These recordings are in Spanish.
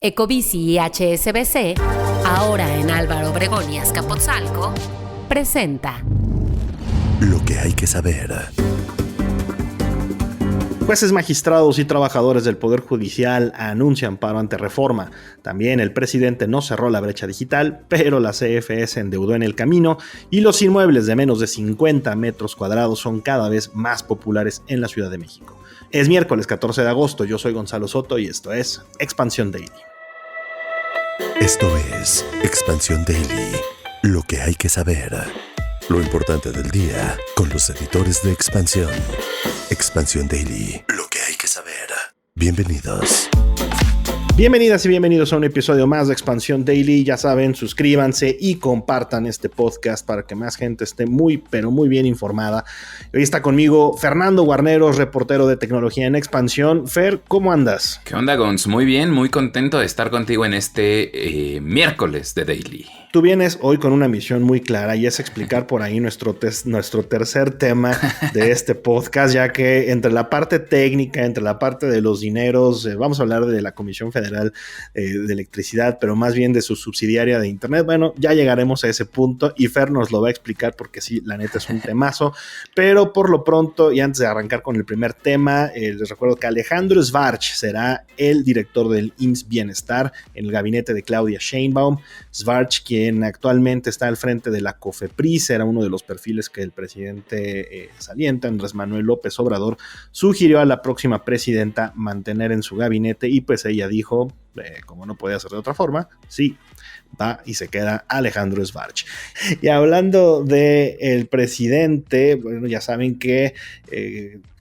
Ecobici y HSBC, ahora en Álvaro Obregón y Azcapotzalco, presenta Lo que hay que saber. Jueces, magistrados y trabajadores del Poder Judicial anuncian paro ante reforma. También el presidente no cerró la brecha digital, pero la CFE se endeudó en el camino y los inmuebles de menos de 50 metros cuadrados son cada vez más populares en la Ciudad de México. Es miércoles 14 de agosto, yo soy Gonzalo Soto y esto es Expansión Daily. Esto es Expansión Daily. Lo que hay que saber. Lo importante del día con los editores de Expansión. Expansión Daily. Lo que hay que saber. Bienvenidos. Bienvenidas y bienvenidos a un episodio más de Expansión Daily. Ya saben, suscríbanse y compartan este podcast para que más gente esté muy, pero muy bien informada. Hoy está conmigo Fernando Guarneros, reportero de tecnología en Expansión. Fer, ¿cómo andas? ¿Qué onda, Gonz? Muy bien, muy contento de estar contigo en este miércoles de Daily. Tú vienes hoy con una misión muy clara y es explicar por ahí nuestro tercer tema de este podcast, ya que entre la parte técnica, entre la parte de los dineros, vamos a hablar de la Comisión Federal de Electricidad, pero más bien de su subsidiaria de Internet. Bueno, ya llegaremos a ese punto y Fer nos lo va a explicar porque sí, la neta es un temazo, pero por lo pronto y antes de arrancar con el primer tema, les recuerdo que Alejandro Schvarch será el director del IMSS Bienestar en el gabinete de Claudia Sheinbaum. Schvarch, quien actualmente está al frente de la COFEPRIS, era uno de los perfiles que el presidente saliente, Andrés Manuel López Obrador, sugirió a la próxima presidenta mantener en su gabinete y pues ella dijo, como no podía ser de otra forma, sí, va y se queda Alejandro Schvarch. Y hablando del presidente, bueno, ya saben que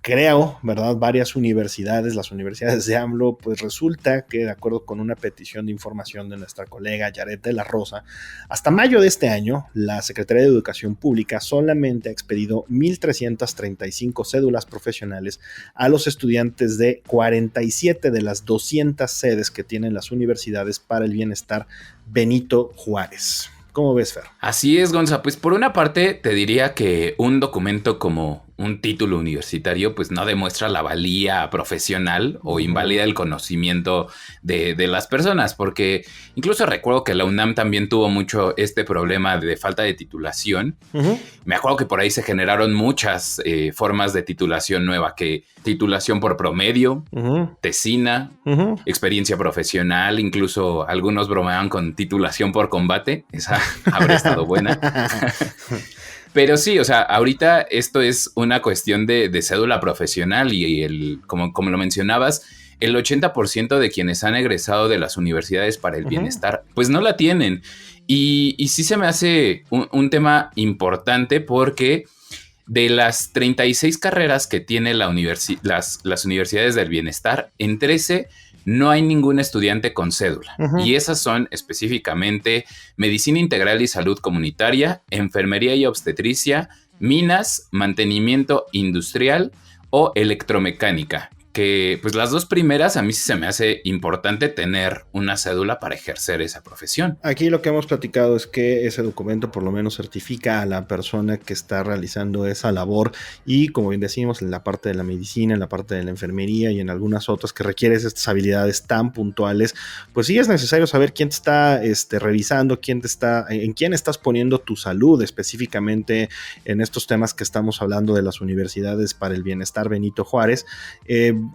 creo, ¿verdad? Varias universidades, las universidades de AMLO, pues resulta que de acuerdo con una petición de información de nuestra colega Yaret de la Rosa, hasta mayo de este año, la Secretaría de Educación Pública solamente ha expedido 1,335 cédulas profesionales a los estudiantes de 47 de las 200 sedes que tienen las universidades para el bienestar Benito Juárez. ¿Cómo ves, Fer? Así es, Gonza. Pues por una parte te diría que un documento como un título universitario pues no demuestra la valía profesional o invalida el conocimiento de las personas, porque incluso recuerdo que la UNAM también tuvo mucho este problema de falta de titulación. Me acuerdo que por ahí se generaron muchas formas de titulación nueva, que titulación por promedio, tesina, experiencia profesional, incluso algunos bromeaban con titulación por combate. Esa habría estado buena. Pero sí, o sea, ahorita esto es una cuestión de cédula profesional y como lo mencionabas, el 80% de quienes han egresado de las universidades para el bienestar, pues no la tienen. Y sí se me hace un tema importante porque de las 36 carreras que tiene las universidades del bienestar, en 13 no hay ningún estudiante con cédula. Y esas son específicamente Medicina Integral y Salud Comunitaria, Enfermería y Obstetricia, Minas, Mantenimiento Industrial o Electromecánica. Que pues las dos primeras a mí sí se me hace importante tener una cédula para ejercer esa profesión. Aquí lo que hemos platicado es que ese documento por lo menos certifica a la persona que está realizando esa labor y como bien decimos en la parte de la medicina, en la parte de la enfermería y en algunas otras que requieres estas habilidades tan puntuales, pues sí es necesario saber quién te está revisando, en quién estás poniendo tu salud, específicamente en estos temas que estamos hablando de las universidades para el bienestar Benito Juárez.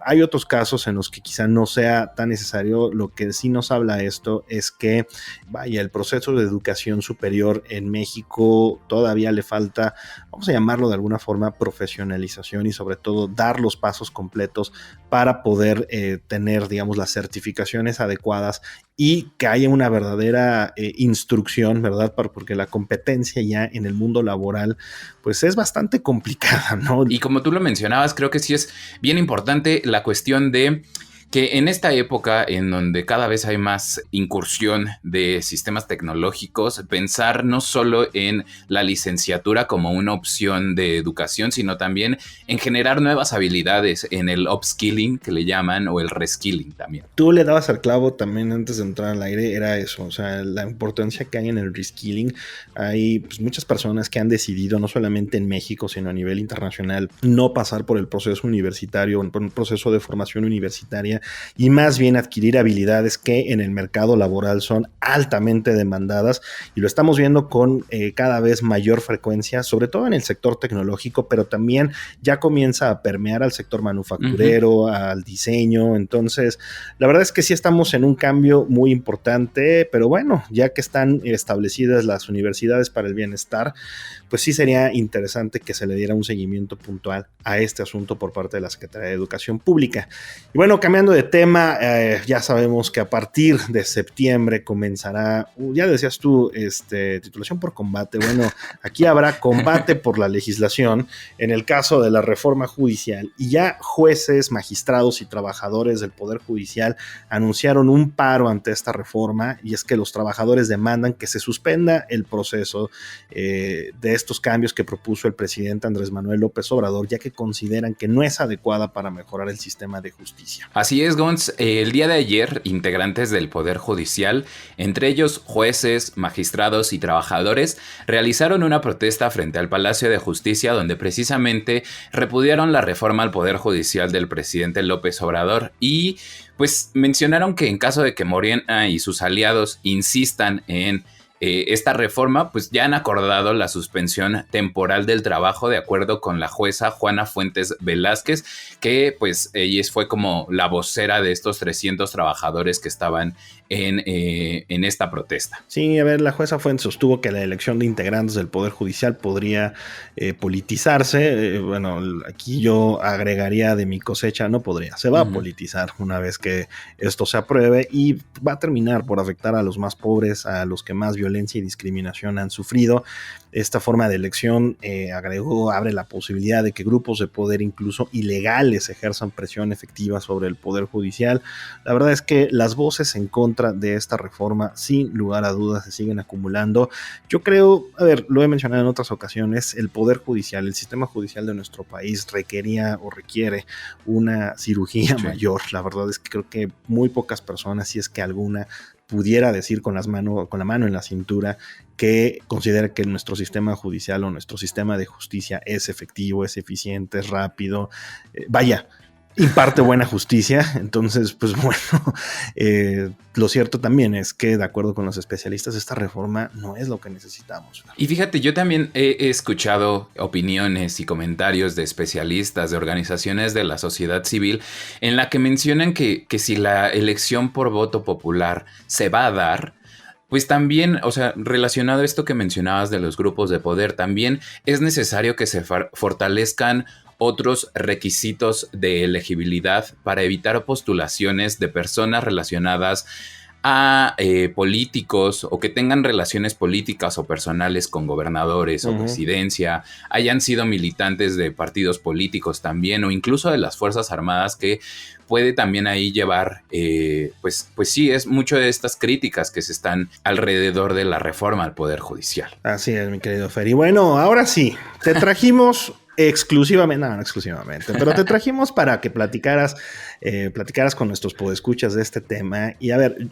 Hay otros casos en los que quizá no sea tan necesario. Lo que sí nos habla esto es que, vaya, el proceso de educación superior en México todavía le falta, vamos a llamarlo de alguna forma, profesionalización y sobre todo dar los pasos completos para poder tener, digamos, las certificaciones adecuadas y que haya una verdadera instrucción, ¿verdad? Porque la competencia ya en el mundo laboral, pues es bastante complicada, ¿no? Y como tú lo mencionabas, creo que sí es bien importante la cuestión de que en esta época en donde cada vez hay más incursión de sistemas tecnológicos, pensar no solo en la licenciatura como una opción de educación, sino también en generar nuevas habilidades, en el upskilling que le llaman o el reskilling también. Tú le dabas al clavo también antes de entrar al aire, era eso, o sea, la importancia que hay en el reskilling. Hay pues, muchas personas que han decidido, no solamente en México, sino a nivel internacional, no pasar por el proceso universitario, por un proceso de formación universitaria y más bien adquirir habilidades que en el mercado laboral son altamente demandadas, y lo estamos viendo con cada vez mayor frecuencia, sobre todo en el sector tecnológico, pero también ya comienza a permear al sector manufacturero, al diseño. Entonces, la verdad es que sí estamos en un cambio muy importante, pero bueno, ya que están establecidas las universidades para el bienestar, pues sí sería interesante que se le diera un seguimiento puntual a este asunto por parte de la Secretaría de Educación Pública. Y bueno, cambiando de tema, ya sabemos que a partir de septiembre comenzará, ya decías tú, titulación por combate. Bueno, aquí habrá combate por la legislación en el caso de la reforma judicial, y ya jueces, magistrados y trabajadores del Poder Judicial anunciaron un paro ante esta reforma, y es que los trabajadores demandan que se suspenda el proceso de estos cambios que propuso el presidente Andrés Manuel López Obrador, ya que consideran que no es adecuada para mejorar el sistema de justicia. Así es, Gons. El día de ayer, integrantes del Poder Judicial, entre ellos jueces, magistrados y trabajadores, realizaron una protesta frente al Palacio de Justicia, donde precisamente repudiaron la reforma al Poder Judicial del presidente López Obrador y pues mencionaron que en caso de que Morena y sus aliados insistan en esta reforma, pues ya han acordado la suspensión temporal del trabajo de acuerdo con la jueza Juana Fuentes Velázquez, que pues ella fue como la vocera de estos 300 trabajadores que estaban en esta protesta. Sí, a ver, la jueza Fuentes sostuvo que la elección de integrantes del Poder Judicial podría politizarse. Bueno, aquí yo agregaría de mi cosecha, no podría, se va a politizar una vez que esto se apruebe, y va a terminar por afectar a los más pobres, a los que más violencia y discriminación han sufrido. Esta forma de elección, abre la posibilidad de que grupos de poder, incluso ilegales, ejerzan presión efectiva sobre el Poder Judicial. La verdad es que las voces en contra de esta reforma, sin lugar a dudas, se siguen acumulando. Yo creo, a ver, lo he mencionado en otras ocasiones, el Poder Judicial, el sistema judicial de nuestro país requiere una cirugía mayor. La verdad es que creo que muy pocas personas, si es que alguna, pudiera decir con la mano en la cintura que considera que nuestro sistema judicial o nuestro sistema de justicia es efectivo, es eficiente, es rápido, imparte buena justicia. Entonces, pues bueno, lo cierto también es que, de acuerdo con los especialistas, esta reforma no es lo que necesitamos. Y fíjate, yo también he escuchado opiniones y comentarios de especialistas, de organizaciones de la sociedad civil, en la que mencionan que si la elección por voto popular se va a dar, pues también, o sea, relacionado a esto que mencionabas de los grupos de poder, también es necesario que se fortalezcan otros requisitos de elegibilidad para evitar postulaciones de personas relacionadas a políticos o que tengan relaciones políticas o personales con gobernadores o presidencia, hayan sido militantes de partidos políticos también, o incluso de las Fuerzas Armadas, que puede también ahí llevar, pues sí, es mucho de estas críticas que se están alrededor de la reforma al Poder Judicial. Así es, mi querido Fer. Y bueno, ahora sí, te trajimos exclusivamente, pero te trajimos para que platicaras con nuestros podescuchas de este tema. Y a ver,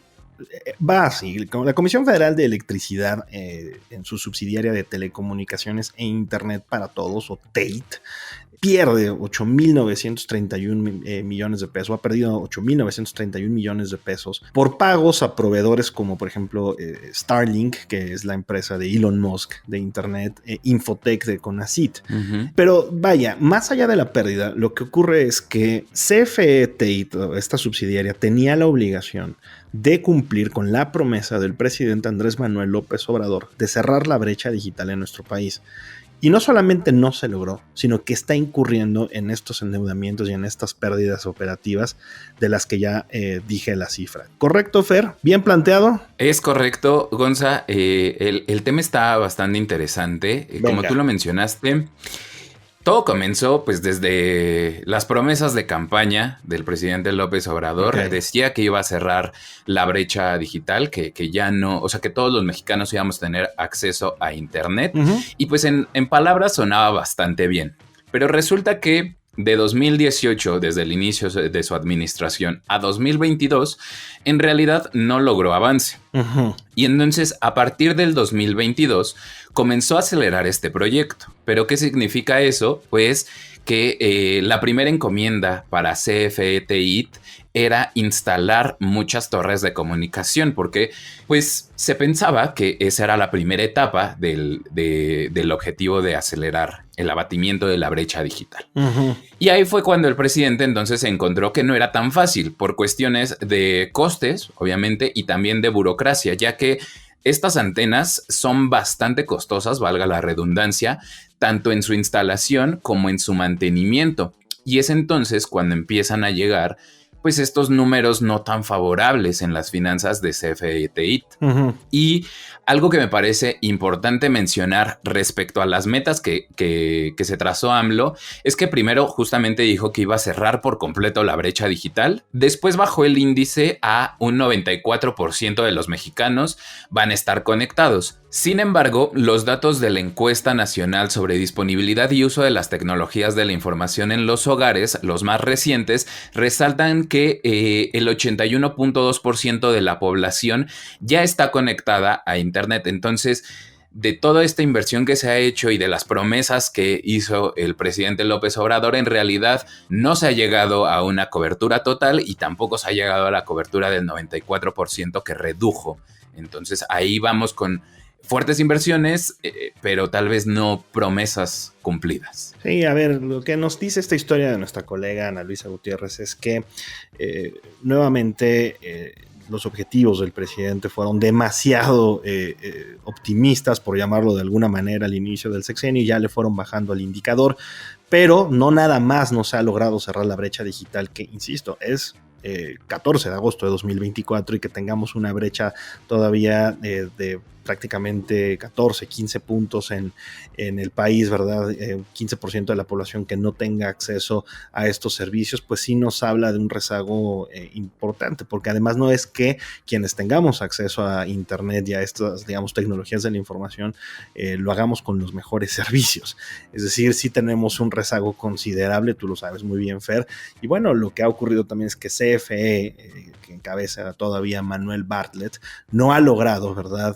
va así: la Comisión Federal de Electricidad, en su subsidiaria de Telecomunicaciones e Internet para Todos, o TEIT, pierde 8,931 millones de pesos, ha perdido 8,931 millones de pesos por pagos a proveedores como, por ejemplo, Starlink, que es la empresa de Elon Musk de Internet, Infotech de Conacit. Pero vaya, más allá de la pérdida, lo que ocurre es que CFE TEIT, esta subsidiaria, tenía la obligación de cumplir con la promesa del presidente Andrés Manuel López Obrador de cerrar la brecha digital en nuestro país. Y no solamente no se logró, sino que está incurriendo en estos endeudamientos y en estas pérdidas operativas de las que ya dije la cifra. ¿Correcto, Fer? ¿Bien planteado? Es correcto, Gonza. El tema está bastante interesante. Como tú lo mencionaste, todo comenzó pues desde las promesas de campaña del presidente López Obrador. Decía que iba a cerrar la brecha digital, que ya no, o sea, que todos los mexicanos íbamos a tener acceso a internet. Y pues en palabras sonaba bastante bien. Pero resulta que de 2018, desde el inicio de su administración, a 2022, en realidad no logró avance. Y entonces, a partir del 2022, comenzó a acelerar este proyecto. ¿Pero qué significa eso? Pues que la primera encomienda para CFE TEIT era instalar muchas torres de comunicación, porque pues se pensaba que esa era la primera etapa del objetivo de acelerar el abatimiento de la brecha digital. Uh-huh. Y ahí fue cuando el presidente entonces encontró que no era tan fácil por cuestiones de costes, obviamente, y también de burocracia, ya que estas antenas son bastante costosas, valga la redundancia, tanto en su instalación como en su mantenimiento. Y es entonces cuando empiezan a llegar pues estos números no tan favorables en las finanzas de CFE-TIT. Uh-huh. Y algo que me parece importante mencionar respecto a las metas que se trazó AMLO es que primero justamente dijo que iba a cerrar por completo la brecha digital, después bajó el índice a un 94% de los mexicanos van a estar conectados. Sin embargo, los datos de la encuesta nacional sobre disponibilidad y uso de las tecnologías de la información en los hogares, los más recientes, resaltan que el 81.2% de la población ya está conectada a Internet. Entonces, de toda esta inversión que se ha hecho y de las promesas que hizo el presidente López Obrador, en realidad no se ha llegado a una cobertura total y tampoco se ha llegado a la cobertura del 94% que redujo. Entonces, ahí vamos con fuertes inversiones, pero tal vez no promesas cumplidas. Sí, a ver, lo que nos dice esta historia de nuestra colega Ana Luisa Gutiérrez es que nuevamente los objetivos del presidente fueron demasiado optimistas, por llamarlo de alguna manera, al inicio del sexenio, y ya le fueron bajando al indicador, pero no nada más no se ha logrado cerrar la brecha digital, que insisto, es 14 de agosto de 2024 y que tengamos una brecha todavía de prácticamente 14, 15 puntos en el país, ¿verdad? 15% de la población que no tenga acceso a estos servicios, pues sí nos habla de un rezago importante, porque además no es que quienes tengamos acceso a Internet y a estas, digamos, tecnologías de la información, lo hagamos con los mejores servicios. Es decir, sí tenemos un rezago considerable, tú lo sabes muy bien, Fer, y bueno, lo que ha ocurrido también es que CFE, que encabeza todavía Manuel Bartlett, no ha logrado, ¿verdad?,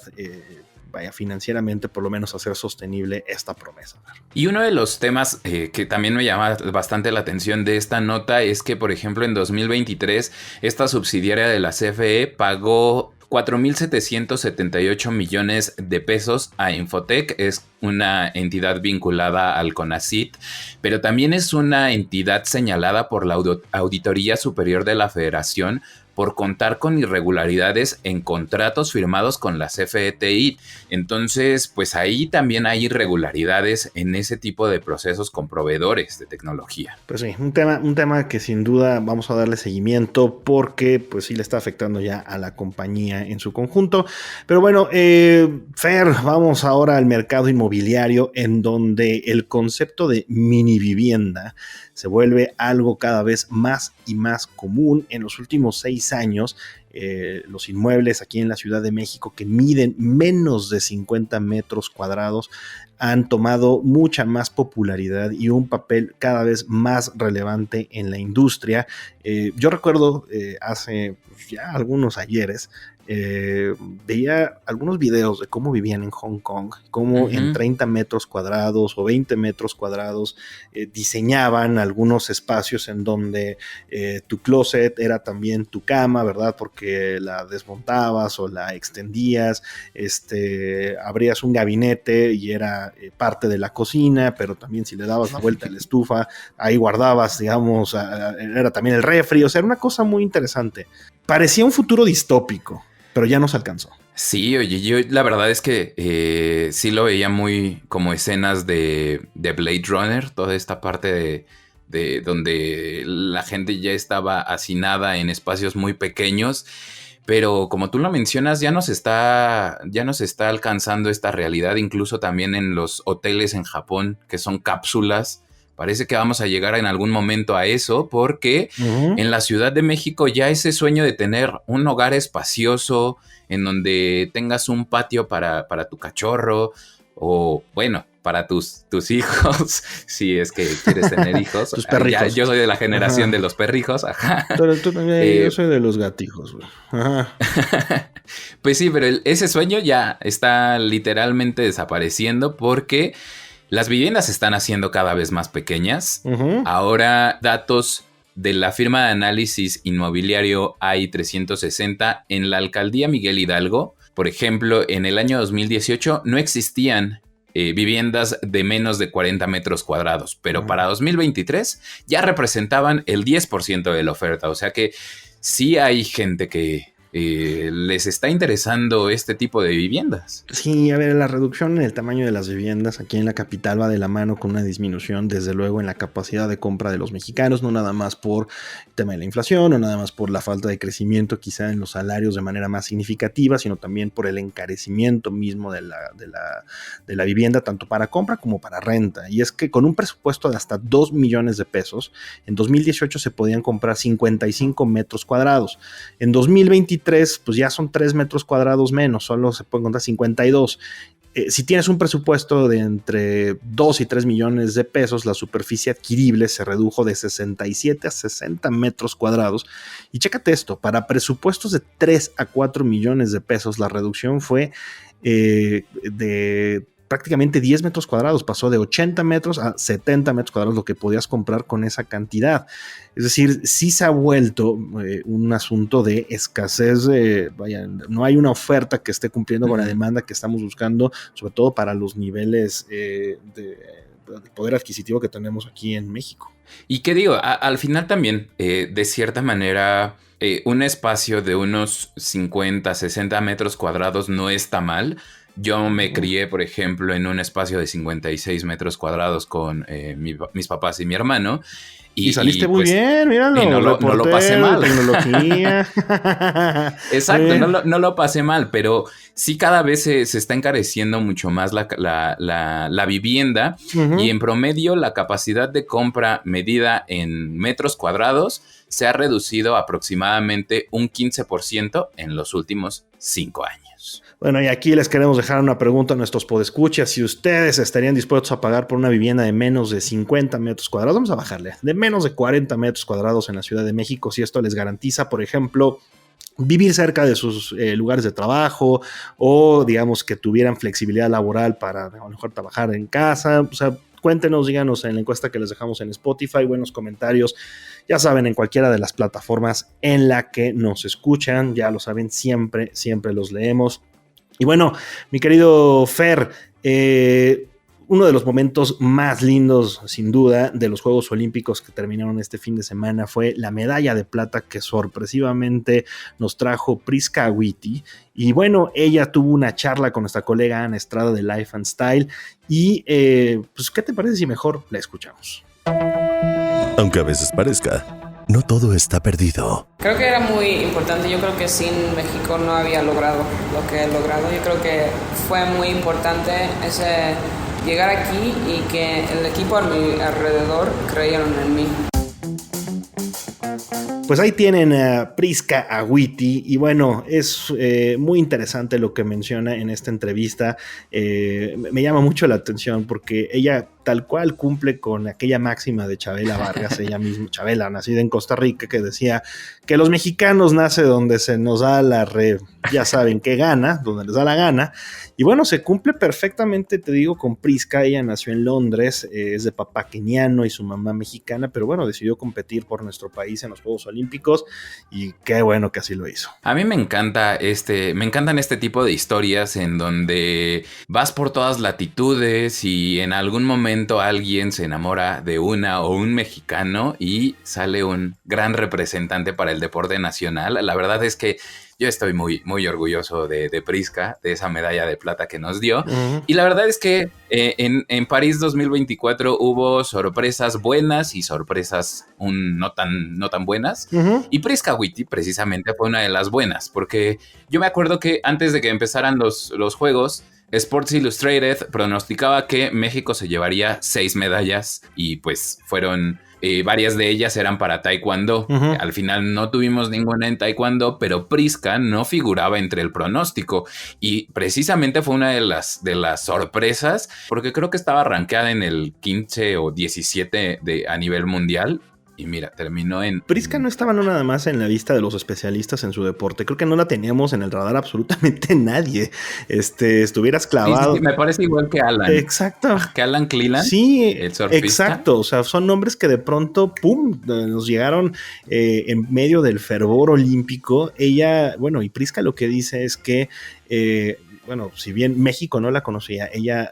financieramente por lo menos hacer sostenible esta promesa. Y uno de los temas que también me llama bastante la atención de esta nota es que, por ejemplo, en 2023 esta subsidiaria de la CFE pagó 4,778 millones de pesos a Infotec. Es una entidad vinculada al CONACYT, pero también es una entidad señalada por la Auditoría Superior de la Federación por contar con irregularidades en contratos firmados con la CFE-TIT. Entonces, pues ahí también hay irregularidades en ese tipo de procesos con proveedores de tecnología. Pues sí, un tema que sin duda vamos a darle seguimiento porque pues sí le está afectando ya a la compañía en su conjunto. Pero bueno, Fer, vamos ahora al mercado inmobiliario, en donde el concepto de mini vivienda se vuelve algo cada vez más y más común. En los últimos 6 años, los inmuebles aquí en la Ciudad de México que miden menos de 50 metros cuadrados han tomado mucha más popularidad y un papel cada vez más relevante en la industria. Yo recuerdo hace ya algunos ayeres, veía algunos videos de cómo vivían en Hong Kong, cómo en 30 metros cuadrados o 20 metros cuadrados diseñaban algunos espacios en donde tu closet era también tu cama, ¿verdad? Porque la desmontabas o la extendías, abrías un gabinete y era parte de la cocina, pero también si le dabas la vuelta a la estufa, ahí guardabas, digamos, era también el refri, o sea, era una cosa muy interesante. Parecía un futuro distópico, pero ya no se alcanzó. Sí, oye, yo la verdad es que sí lo veía muy como escenas de Blade Runner, toda esta parte de donde la gente ya estaba hacinada en espacios muy pequeños, pero como tú lo mencionas, ya nos está alcanzando esta realidad, incluso también en los hoteles en Japón, que son cápsulas. Parece que vamos a llegar en algún momento a eso, porque en la Ciudad de México ya ese sueño de tener un hogar espacioso, en donde tengas un patio para tu cachorro, o bueno, para tus hijos, si es que quieres tener hijos. Tus perrijos. Yo soy de la generación de los perrijos. Ajá. Yo soy de los gatijos, güey. Ajá. Pues sí, pero ese sueño ya está literalmente desapareciendo porque las viviendas se están haciendo cada vez más pequeñas. Ahora datos de la firma de análisis inmobiliario AI360, en la alcaldía Miguel Hidalgo, por ejemplo, en el año 2018 no existían viviendas de menos de 40 metros cuadrados, pero para 2023 ya representaban el 10% de la oferta. O sea que sí hay gente que les está interesando este tipo de viviendas. Sí, a ver, la reducción en el tamaño de las viviendas aquí en la capital va de la mano con una disminución, desde luego, en la capacidad de compra de los mexicanos, no nada más por el tema de la inflación, o nada más por la falta de crecimiento quizá en los salarios de manera más significativa, sino también por el encarecimiento mismo de la vivienda, tanto para compra como para renta. Y es que con un presupuesto de hasta 2 millones de pesos, en 2018 se podían comprar 55 metros cuadrados. En 2023 pues ya son 3 metros cuadrados menos, solo se pueden encontrar 52. Si tienes un presupuesto de entre 2 y 3 millones de pesos, la superficie adquirible se redujo de 67 a 60 metros cuadrados. Y chécate esto, para presupuestos de 3 a 4 millones de pesos, la reducción fue de prácticamente 10 metros cuadrados, pasó de 80 metros a 70 metros cuadrados lo que podías comprar con esa cantidad. Es decir, sí se ha vuelto un asunto de escasez, no hay una oferta que esté cumpliendo con la demanda que estamos buscando, sobre todo para los niveles de poder adquisitivo que tenemos aquí en México. Y qué digo, al final también, de cierta manera, un espacio de unos 50, 60 metros cuadrados no está mal. Yo me crié, por ejemplo, en un espacio de 56 metros cuadrados con mis papás y mi hermano. Y saliste muy bien, míralo. Y no lo pasé mal. Tecnología. Exacto, no lo pasé mal, pero sí cada vez se está encareciendo mucho más la vivienda. Uh-huh. Y en promedio la capacidad de compra medida en metros cuadrados se ha reducido aproximadamente un 15% en los últimos 5 años. Bueno, y aquí les queremos dejar una pregunta a nuestros podescuchas. Si ustedes estarían dispuestos a pagar por una vivienda de menos de 50 metros cuadrados, vamos a bajarle, de menos de 40 metros cuadrados en la Ciudad de México, si esto les garantiza, por ejemplo, vivir cerca de sus lugares de trabajo, o digamos que tuvieran flexibilidad laboral para a lo mejor trabajar en casa. O sea, cuéntenos, díganos en la encuesta que les dejamos en Spotify, buenos comentarios, ya saben, en cualquiera de las plataformas en la que nos escuchan, ya lo saben, siempre los leemos. Y bueno, mi querido Fer, uno de los momentos más lindos, sin duda, de los Juegos Olímpicos que terminaron este fin de semana fue la medalla de plata que sorpresivamente nos trajo Prisca Agüiti. Y bueno, ella tuvo una charla con nuestra colega Ana Estrada de Life and Style. Y pues, ¿qué te parece si mejor la escuchamos? Aunque a veces parezca, no todo está perdido. Creo que era muy importante. Yo creo que sin México no había logrado lo que he logrado. Yo creo que fue muy importante ese llegar aquí y que el equipo a mi alrededor creyeron en mí. Pues ahí tienen a Prisca Agüiti y bueno, es muy interesante lo que menciona en esta entrevista. Me llama mucho la atención porque ella tal cual cumple con aquella máxima de Chabela Vargas, ella misma, Chabela, nacida en Costa Rica, que decía que los mexicanos nace donde se nos da ya saben qué gana, donde les da la gana. Y bueno, se cumple perfectamente, te digo, con Prisca. Ella nació en Londres, es de papá keniano y su mamá mexicana, pero bueno, decidió competir por nuestro país en los Juegos Olímpicos y qué bueno que así lo hizo. A mí me encantan este tipo de historias en donde vas por todas latitudes y en algún momento alguien se enamora de una o un mexicano y sale un gran representante para el deporte nacional. La verdad es que yo estoy muy, muy orgulloso de Prisca, de esa medalla de plata que nos dio. Uh-huh. Y la verdad es que en París 2024 hubo sorpresas buenas y sorpresas no tan buenas. Uh-huh. Y Prisca Agüiti precisamente fue una de las buenas, porque yo me acuerdo que antes de que empezaran los Juegos, Sports Illustrated pronosticaba que México se llevaría 6 medallas y pues fueron... varias de ellas eran para taekwondo. Uh-huh. Al final no tuvimos ninguna en taekwondo, pero Prisca no figuraba entre el pronóstico y precisamente fue una de las sorpresas, porque creo que estaba rankeada en el 15 o 17 a nivel mundial. y mira, terminó en... Prisca no estaba no nada más en la lista de los especialistas en su deporte. Creo que no la teníamos en el radar absolutamente nadie. Estuvieras clavado. Sí, me parece igual que Alan. Exacto. Que Alan Cleland. Sí, el surfista. Exacto. O sea, son nombres que de pronto, ¡pum!, nos llegaron en medio del fervor olímpico. Ella, bueno, y Prisca lo que dice es que bueno, si bien México no la conocía, ella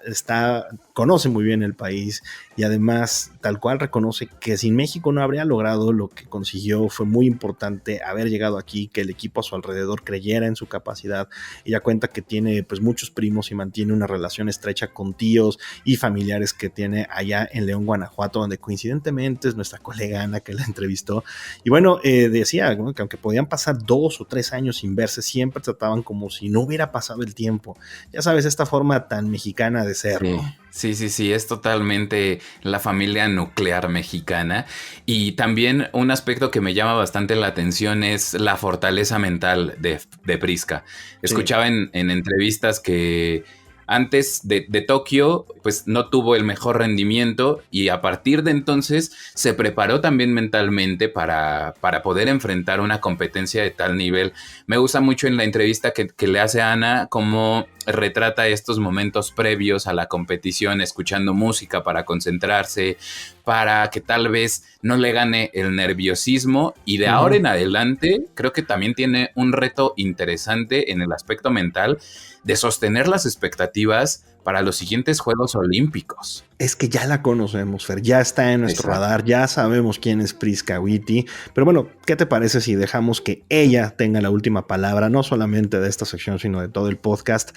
conoce muy bien el país y además tal cual reconoce que sin México no habría logrado lo que consiguió. Fue muy importante haber llegado aquí, que el equipo a su alrededor creyera en su capacidad. Ella cuenta que tiene pues muchos primos y mantiene una relación estrecha con tíos y familiares que tiene allá en León, Guanajuato, donde coincidentemente es nuestra colega Ana que la entrevistó. Y bueno, decía, ¿no?, que aunque podían pasar 2 o 3 años sin verse, siempre trataban como si no hubiera pasado el tiempo. Ya sabes, esta forma tan mexicana de ser, sí. ¿no? Sí, es totalmente la familia nuclear mexicana. Y también un aspecto que me llama bastante la atención es la fortaleza mental de Prisca. Escuchaba en entrevistas que antes de Tokio, pues no tuvo el mejor rendimiento y a partir de entonces se preparó también mentalmente para poder enfrentar una competencia de tal nivel. Me gusta mucho en la entrevista que le hace a Ana cómo retrata estos momentos previos a la competición, escuchando música para concentrarse, para que tal vez no le gane el nerviosismo, y de ahora en adelante creo que también tiene un reto interesante en el aspecto mental de sostener las expectativas para los siguientes Juegos Olímpicos. Es que ya la conocemos, Fer, ya está en nuestro radar, ya sabemos quién es Prisca Witty, pero bueno, ¿qué te parece si dejamos que ella tenga la última palabra, no solamente de esta sección, sino de todo el podcast,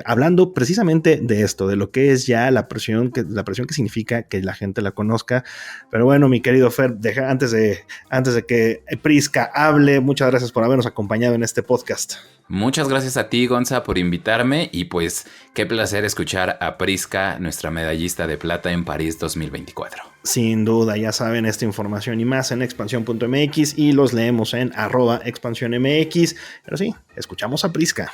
hablando precisamente de esto, de lo que es ya la presión que significa que la gente la conozca? Pero bueno, mi querido Fer, antes de que Prisca hable, muchas gracias por habernos acompañado en este podcast. Muchas gracias a ti, Gonza, por invitarme, y pues qué placer escuchar a Prisca, nuestra medallista de plata en París 2024. Sin duda, ya saben, esta información y más en expansión.mx y los leemos en @expansiónmx. Pero sí, escuchamos a Prisca.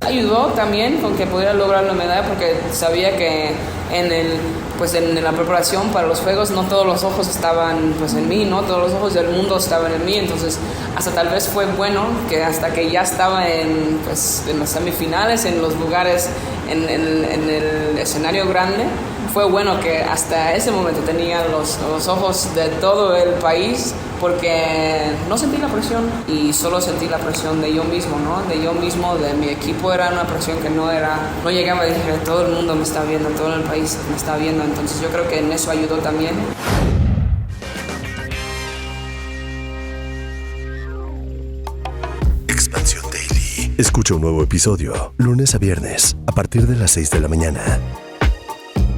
Ayudó también con que pudiera lograr la medalla, porque sabía que en la preparación para los Juegos no todos los ojos estaban pues en mí, no todos los ojos del mundo estaban en mí. Entonces hasta tal vez fue bueno que hasta que ya estaba en las semifinales, en los lugares, en el escenario grande, fue bueno que hasta ese momento tenía los ojos de todo el país, porque no sentí la presión y solo sentí la presión de yo mismo, ¿no? De yo mismo, de mi equipo. Era una presión que no llegaba, dije, todo el mundo me está viendo, todo el país me está viendo. Entonces yo creo que en eso ayudó también. Expansión Daily. Escucha un nuevo episodio lunes a viernes a partir de las 6 de la mañana.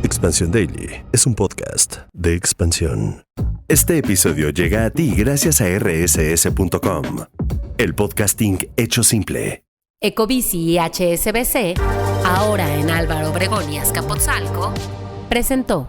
Expansión Daily es un podcast de Expansión. Este episodio llega a ti gracias a rss.com, el podcasting hecho simple. Ecobici y HSBC, ahora en Álvaro Obregón y Azcapotzalco, presentó